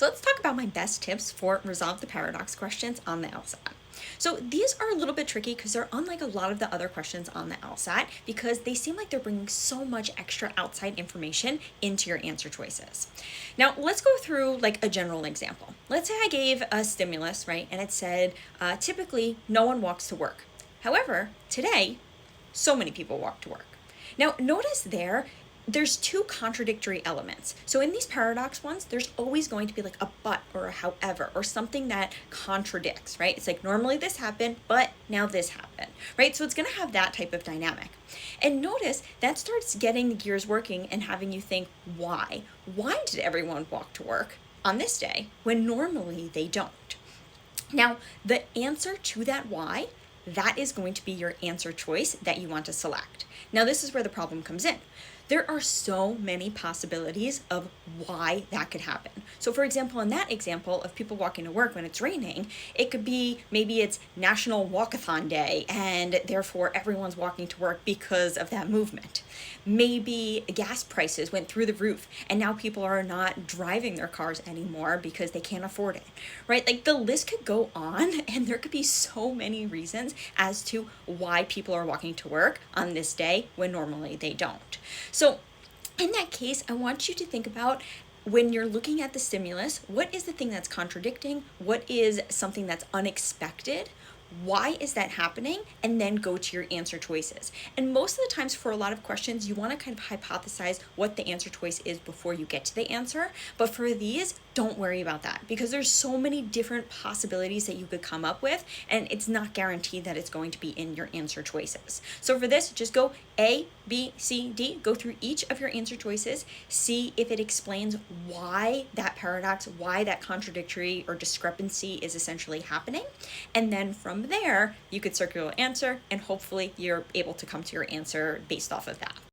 So let's talk about my best tips for resolve the paradox questions on the LSAT. So these are a little bit tricky because they're unlike a lot of the other questions on the LSAT because they seem like they're bringing so much extra outside information into your answer choices. Now let's go through like a general example. Let's say I gave a stimulus, right? And it said, typically no one walks to work. However, today, so many people walk to work. Now notice there's two contradictory elements. So in these paradox ones, there's always going to be like a but or a however or something that contradicts, right? It's like normally this happened, but now this happened, right? So it's going to have that type of dynamic. And notice that starts getting the gears working and having you think, why? Why did everyone walk to work on this day when normally they don't? Now, the answer to that why, that is going to be your answer choice that you want to select. Now, this is where the problem comes in. There are so many possibilities of why that could happen. So for example, in that example of people walking to work when it's raining, it could be maybe it's National Walkathon Day and therefore everyone's walking to work because of that movement. Maybe gas prices went through the roof and now people are not driving their cars anymore because they can't afford it, right? Like the list could go on and there could be so many reasons as to why people are walking to work on this day when normally they don't. So in that case, I want you to think about when you're looking at the stimulus, what is the thing that's contradicting? What is something that's unexpected? Why is that happening? And then go to your answer choices. And most of the times for a lot of questions, you want to kind of hypothesize what the answer choice is before you get to the answer. But for these, don't worry about that because there's so many different possibilities that you could come up with, and it's not guaranteed that it's going to be in your answer choices. So for this, just go A, B, C, D, go through each of your answer choices, see if it explains why that paradox, why that contradictory or discrepancy is essentially happening. And then from there, you could circle your answer and hopefully you're able to come to your answer based off of that.